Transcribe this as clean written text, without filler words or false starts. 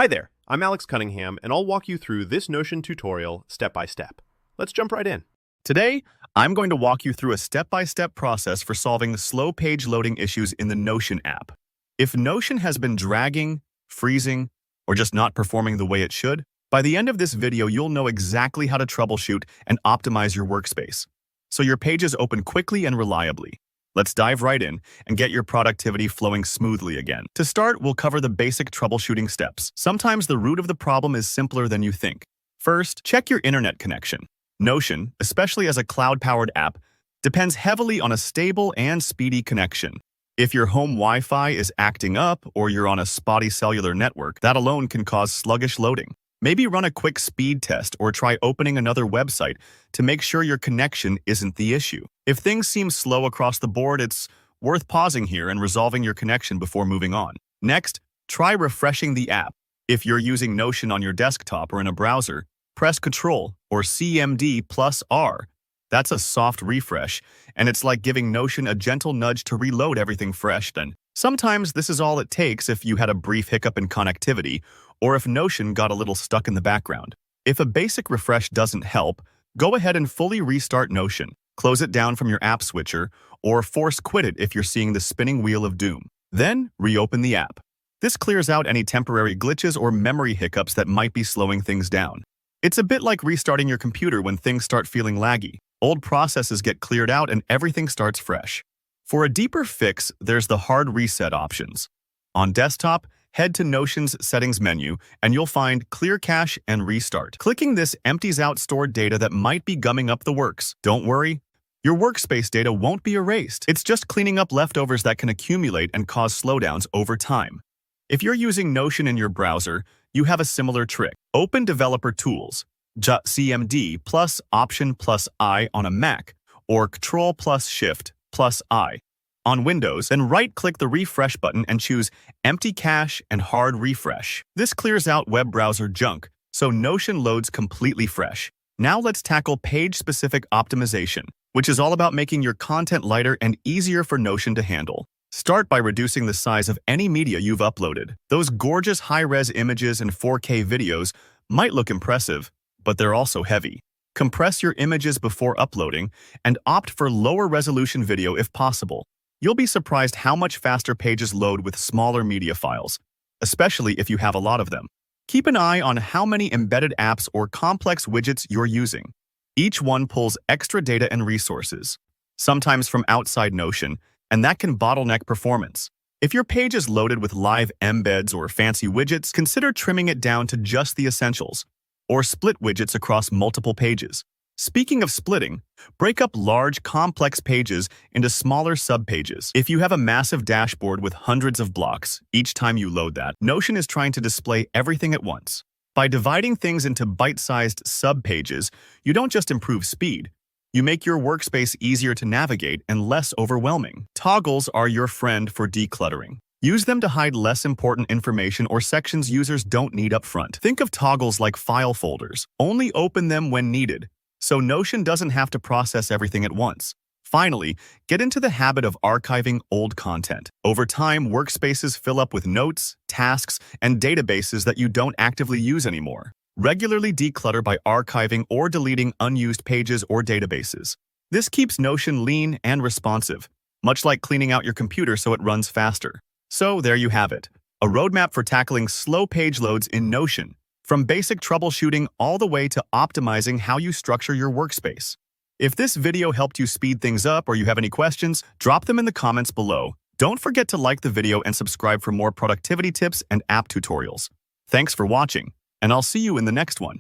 Hi there, I'm Alex Cunningham, and I'll walk you through this Notion tutorial step by step. Let's jump right in. Today, I'm going to walk you through a step-by-step process for solving slow page loading issues in the Notion app. If Notion has been dragging, freezing, or just not performing the way it should, by the end of this video, you'll know exactly how to troubleshoot and optimize your workspace, so your pages open quickly and reliably. Let's dive right in and get your productivity flowing smoothly again. To start, we'll cover the basic troubleshooting steps. Sometimes the root of the problem is simpler than you think. First, check your internet connection. Notion, especially as a cloud-powered app, depends heavily on a stable and speedy connection. If your home Wi-Fi is acting up or you're on a spotty cellular network, that alone can cause sluggish loading. Maybe run a quick speed test or try opening another website to make sure your connection isn't the issue. If things seem slow across the board, it's worth pausing here and resolving your connection before moving on. Next, try refreshing the app. If you're using Notion on your desktop or in a browser, press Ctrl or CMD+R. That's a soft refresh, and it's like giving Notion a gentle nudge to reload everything fresh. Then, sometimes this is all it takes if you had a brief hiccup in connectivity or if Notion got a little stuck in the background. If a basic refresh doesn't help, go ahead and fully restart Notion. Close it down from your app switcher or force quit it if you're seeing the spinning wheel of doom. Then, reopen the app. This clears out any temporary glitches or memory hiccups that might be slowing things down. It's a bit like restarting your computer when things start feeling laggy. Old processes get cleared out and everything starts fresh. For a deeper fix, there's the hard reset options. On desktop, head to Notion's settings menu and you'll find Clear Cache and Restart. Clicking this empties out stored data that might be gumming up the works. Don't worry, your workspace data won't be erased. It's just cleaning up leftovers that can accumulate and cause slowdowns over time. If you're using Notion in your browser, you have a similar trick. Open Developer Tools, CMD plus Option plus I on a Mac, or Control plus Shift plus I on Windows, then right-click the refresh button and choose Empty Cache and Hard Refresh. This clears out web browser junk, so Notion loads completely fresh. Now let's tackle page-specific optimization, which is all about making your content lighter and easier for Notion to handle. Start by reducing the size of any media you've uploaded. Those gorgeous high-res images and 4K videos might look impressive, but they're also heavy. Compress your images before uploading and opt for lower resolution video if possible. You'll be surprised how much faster pages load with smaller media files, especially if you have a lot of them. Keep an eye on how many embedded apps or complex widgets you're using. Each one pulls extra data and resources, sometimes from outside Notion, and that can bottleneck performance. If your page is loaded with live embeds or fancy widgets, consider trimming it down to just the essentials, or split widgets across multiple pages. Speaking of splitting, break up large, complex pages into smaller subpages. If you have a massive dashboard with hundreds of blocks, each time you load that, Notion is trying to display everything at once. By dividing things into bite-sized subpages, you don't just improve speed, you make your workspace easier to navigate and less overwhelming. Toggles are your friend for decluttering. Use them to hide less important information or sections users don't need up front. Think of toggles like file folders. Only open them when needed, so Notion doesn't have to process everything at once. Finally, get into the habit of archiving old content. Over time, workspaces fill up with notes, tasks, and databases that you don't actively use anymore. Regularly declutter by archiving or deleting unused pages or databases. This keeps Notion lean and responsive, much like cleaning out your computer so it runs faster. So there you have it, a roadmap for tackling slow page loads in Notion, from basic troubleshooting all the way to optimizing how you structure your workspace. If this video helped you speed things up or you have any questions, drop them in the comments below. Don't forget to like the video and subscribe for more productivity tips and app tutorials. Thanks for watching, and I'll see you in the next one.